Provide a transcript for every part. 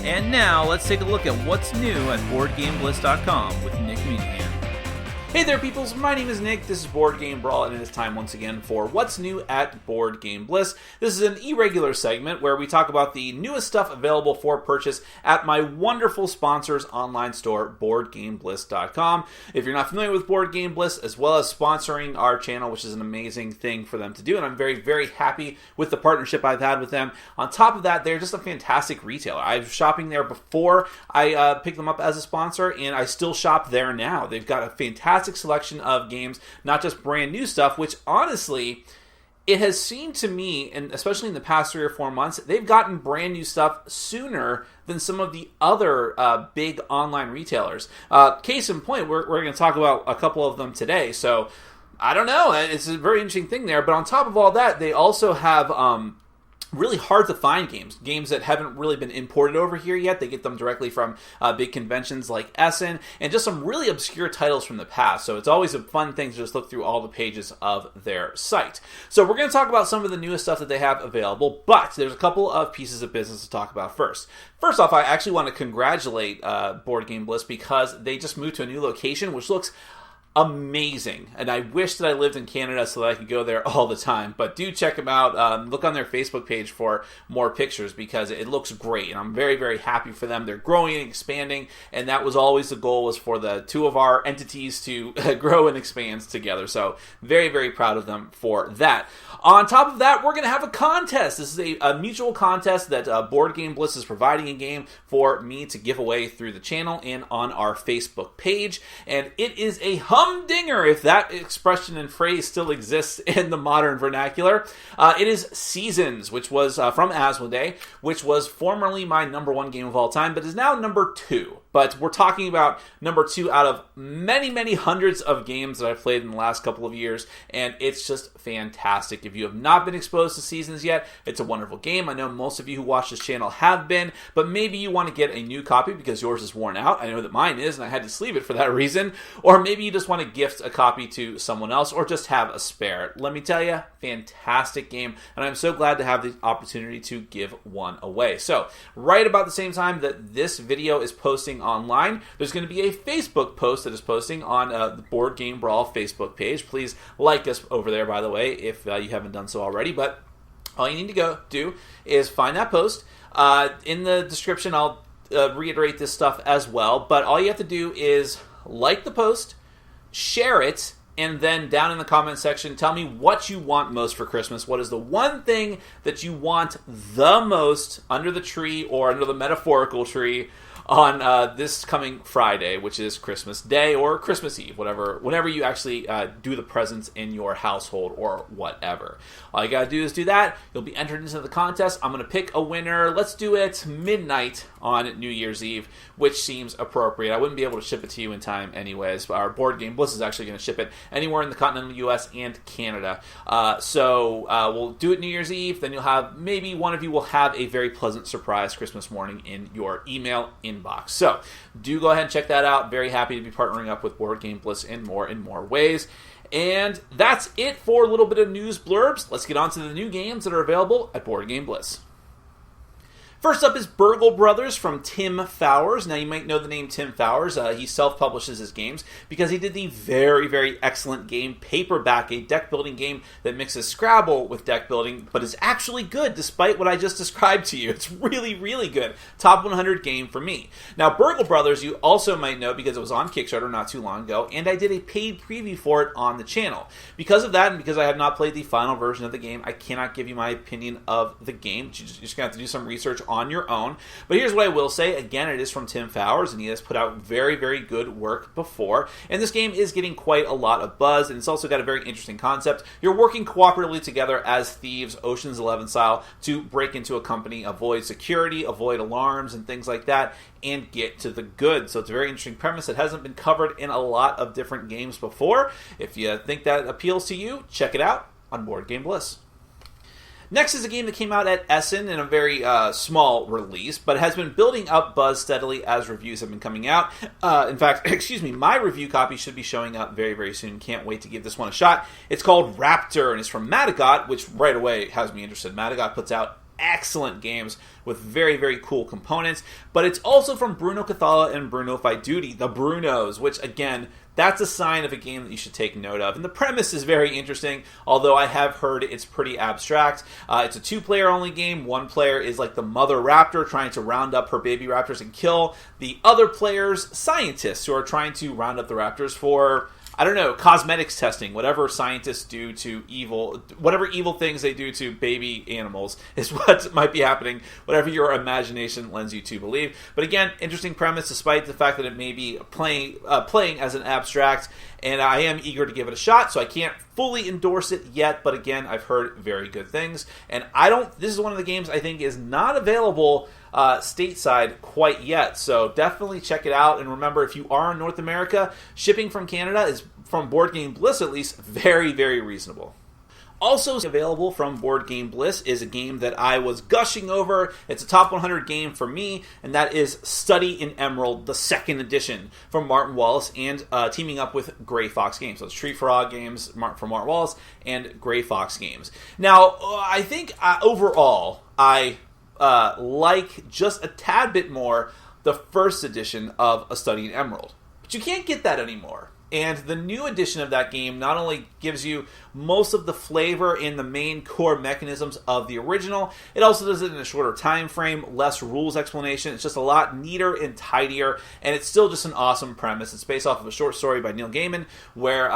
And now, let's take a look at what's new at BoardGameBliss.com with Nick Meanahan. Hey there, peoples. My name is Nick. This is Board Game Brawl, and it is time once again for What's New at Board Game Bliss. This is an irregular segment where we talk about the newest stuff available for purchase at my wonderful sponsor's online store, BoardGameBliss.com. If you're not familiar with Board Game Bliss, as well as sponsoring our channel, which is an amazing thing for them to do, and I'm very, very happy with the partnership I've had with them. On top of that, they're just a fantastic retailer. I was shopping there before I picked them up as a sponsor, and I still shop there now. They've got a fantastic selection of games, not just brand new stuff, which honestly, it has seemed to me, and especially in the past 3 or 4 months, they've gotten brand new stuff sooner than some of the other big online retailers. Case in point, we're going to talk about a couple of them today, so I don't know, it's a very interesting thing there, but on top of all that, they also have really hard to find games that haven't really been imported over here yet. They get them directly from big conventions like Essen, and just some really obscure titles from the past. So it's always a fun thing to just look through all the pages of their site. So we're going to talk about some of the newest stuff that they have available, but there's a couple of pieces of business to talk about first. First off, I actually want to congratulate Board Game Bliss because they just moved to a new location, which looks amazing, and I wish that I lived in Canada so that I could go there all the time, but do check them out. Look on their Facebook page for more pictures because it looks great, and I'm very, very happy for them. They're growing and expanding, and that was always the goal, was for the two of our entities to grow and expand together, so very, very proud of them for that. On top of that, we're going to have a contest. This is a mutual contest that Board Game Bliss is providing a game for me to give away through the channel and on our Facebook page, and it is a humdinger, if that expression and phrase still exists in the modern vernacular. It is Seasons, which was from Asmodee, which was formerly my number 1 game of all time, but is now number 2. But we're talking about number 2 out of many, many hundreds of games that I've played in the last couple of years, and it's just fantastic. If you have not been exposed to Seasons yet, it's a wonderful game. I know most of you who watch this channel have been, but maybe you want to get a new copy because yours is worn out. I know that mine is, and I had to sleeve it for that reason. Or maybe you just want to gift a copy to someone else, or just have a spare. Let me tell you, fantastic game, and I'm so glad to have the opportunity to give one away. So, right about the same time that this video is posting online, there's going to be a Facebook post that is posting on the Board Game Brawl Facebook page. Please like us over there, by the way, if you haven't done so already, but all you need to go do is find that post. In the description, I'll reiterate this stuff as well, but all you have to do is like the post, share it, and then down in the comment section, tell me what you want most for Christmas. What is the one thing that you want the most under the tree, or under the metaphorical tree, on this coming Friday, which is Christmas Day or Christmas Eve, whenever you actually do the presents in your household or whatever. All you gotta do is do that. You'll be entered into the contest. I'm gonna pick a winner. Let's do it midnight on New Year's Eve, which seems appropriate. I wouldn't be able to ship it to you in time anyways. Our Board Game Bliss is actually going to ship it anywhere in the continental US and Canada. So we'll do it New Year's Eve. Then you'll have, maybe one of you will have a very pleasant surprise Christmas morning in your email inbox. So do go ahead and check that out. Very happy to be partnering up with Board Game Bliss in more ways. And that's it for a little bit of news blurbs. Let's get on to the new games that are available at Board Game Bliss. First up is Burglar Brothers from Tim Fowers. Now, you might know the name Tim Fowers. He self-publishes his games because he did the very, very excellent game Paperback, a deck-building game that mixes Scrabble with deck building, but is actually good despite what I just described to you. It's really, really good. Top 100 game for me. Now, Burglar Brothers, you also might know because it was on Kickstarter not too long ago, and I did a paid preview for it on the channel. Because of that, and because I have not played the final version of the game, I cannot give you my opinion of the game. You're just going to have to do some research on your own. But here's what I will say. Again, it is from Tim Fowers, and he has put out very, very good work before. And this game is getting quite a lot of buzz, and it's also got a very interesting concept. You're working cooperatively together as thieves, Ocean's 11 style, to break into a company, avoid security, avoid alarms, and things like that, and get to the goods. So it's a very interesting premise that hasn't been covered in a lot of different games before. If you think that appeals to you, check it out on Board Game Bliss. Next is a game that came out at Essen in a very small release, but has been building up buzz steadily as reviews have been coming out. In fact, my review copy should be showing up very, very soon. Can't wait to give this one a shot. It's called Raptor, and it's from Madagot, which right away has me interested. Madagot puts out excellent games with very, very cool components. But it's also from Bruno Cathala and Bruno Faiduti, the Brunos, which, again, that's a sign of a game that you should take note of. And the premise is very interesting, although I have heard it's pretty abstract. It's a 2-player only game. One player is like the mother raptor trying to round up her baby raptors and kill the other players, scientists who are trying to round up the raptors for, I don't know, cosmetics testing, whatever scientists do to whatever evil things they do to baby animals is what might be happening, whatever your imagination lends you to believe. But again, interesting premise, despite the fact that it may be playing as an abstract, and I am eager to give it a shot, so I can't fully endorse it yet, but again, I've heard very good things, and this is one of the games I think is not available stateside quite yet, so definitely check it out. And remember, if you are in North America, shipping from Canada is, from Board Game Bliss at least, very, very reasonable. Also available from Board Game Bliss is a game that I was gushing over. It's a top 100 game for me, and that is Study in Emerald, the second edition from Martin Wallace, and teaming up with Grey Fox Games. So it's Tree Frog Games from Martin Wallace and Grey Fox Games. Now, I think overall, I like just a tad bit more the first edition of A Study in Emerald. But you can't get that anymore. And the new edition of that game not only gives you most of the flavor and the main core mechanisms of the original, it also does it in a shorter time frame, less rules explanation. It's just a lot neater and tidier, and it's still just an awesome premise. It's based off of a short story by Neil Gaiman, where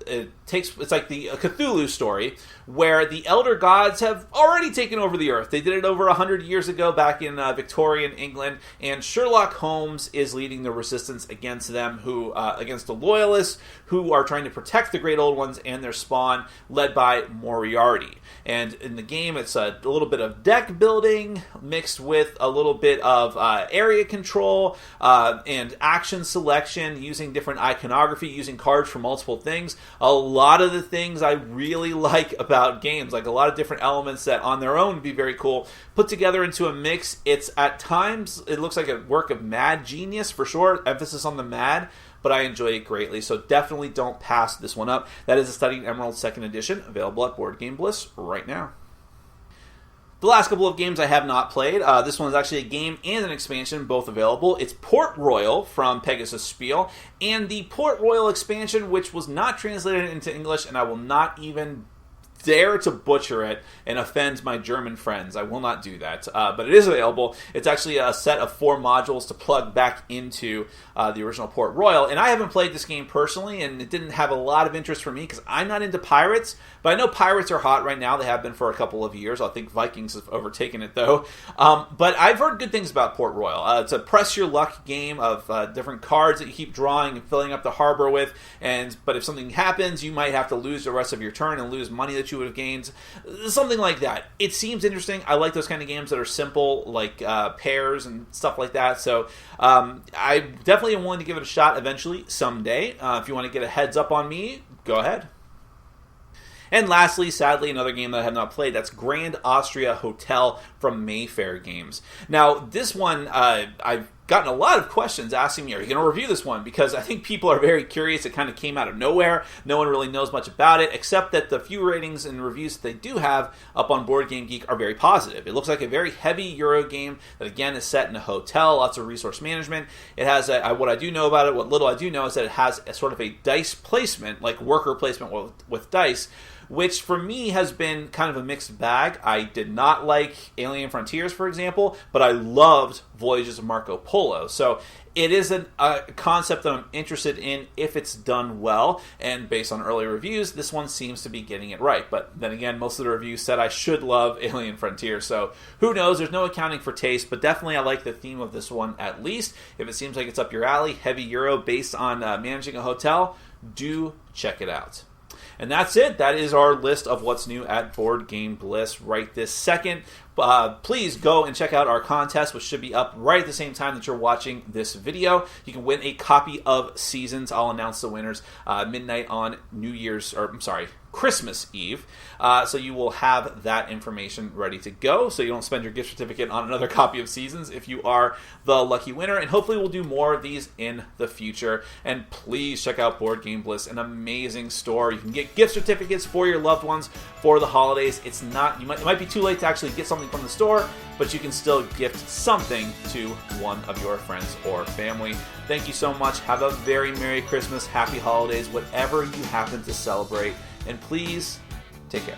it's like the Cthulhu story, where the Elder Gods have already taken over the Earth. They did it over 100 years ago back in Victorian England, and Sherlock Holmes is leading the resistance against them, against the Loyalists, who are trying to protect the Great Old Ones and their spawn, led by Moriarty. And in the game, it's a little bit of deck building mixed with a little bit of area control and action selection, using different iconography, using cards for multiple things. A lot of the things I really like about games, like a lot of different elements that on their own would be very cool, put together into a mix. It's at times, it looks like a work of mad genius, for sure, emphasis on the mad, but I enjoy it greatly, so definitely don't pass this one up. That is A Study in Emerald 2nd Edition, available at Board Game Bliss right now. The last couple of games I have not played. This one is actually a game and an expansion, both available. It's Port Royal from Pegasus Spiel, and the Port Royal expansion, which was not translated into English, and I will not even dare to butcher it and offend my German friends. I will not do that, but it is available. It's actually a set of 4 modules to plug back into the original Port Royal, and I haven't played this game personally, and it didn't have a lot of interest for me because I'm not into pirates, but I know pirates are hot right now. They have been for a couple of years. I think Vikings have overtaken it, though. But I've heard good things about Port Royal. It's a press your luck game of different cards that you keep drawing and filling up the harbor with, but if something happens, you might have to lose the rest of your turn and lose money that you would have gained, something like that. It seems interesting. I like those kind of games that are simple, like pairs and stuff like that. So I definitely am willing to give it a shot eventually, someday. If you want to get a heads up on me, go ahead. And lastly, sadly, another game that I have not played, that's Grand Austria Hotel from Mayfair Games. Now, this one, I've gotten a lot of questions asking me, are you going to review this one? Because I think people are very curious. It kind of came out of nowhere. No one really knows much about it, except that the few ratings and reviews that they do have up on Board Game Geek are very positive. It looks like a very heavy Euro game that, again, is set in a hotel, lots of resource management. It has, what I do know about it, what little I do know, is that it has a sort of a dice placement, like worker placement with dice, which for me has been kind of a mixed bag. I did not like Alien Frontiers, for example, but I loved Voyages of Marco Polo. So it is a concept that I'm interested in if it's done well, and based on early reviews, this one seems to be getting it right. But then again, most of the reviews said I should love Alien Frontier, so who knows? There's no accounting for taste, but definitely I like the theme of this one at least. If it seems like it's up your alley, heavy Euro based on managing a hotel, do check it out. And that's it. That is our list of what's new at Board Game Bliss right this second. Please go and check out our contest, which should be up right at the same time that you're watching this video. You can win a copy of Seasons. I'll announce the winners midnight on Christmas Eve. So you will have that information ready to go, so you don't spend your gift certificate on another copy of Seasons if you are the lucky winner. And hopefully we'll do more of these in the future. And please check out Board Game Bliss, an amazing store. You can get gift certificates for your loved ones for the holidays. It might be too late to actually get something from the store, but you can still gift something to one of your friends or family. Thank you so much. Have a very Merry Christmas, Happy Holidays, whatever you happen to celebrate, and please take care.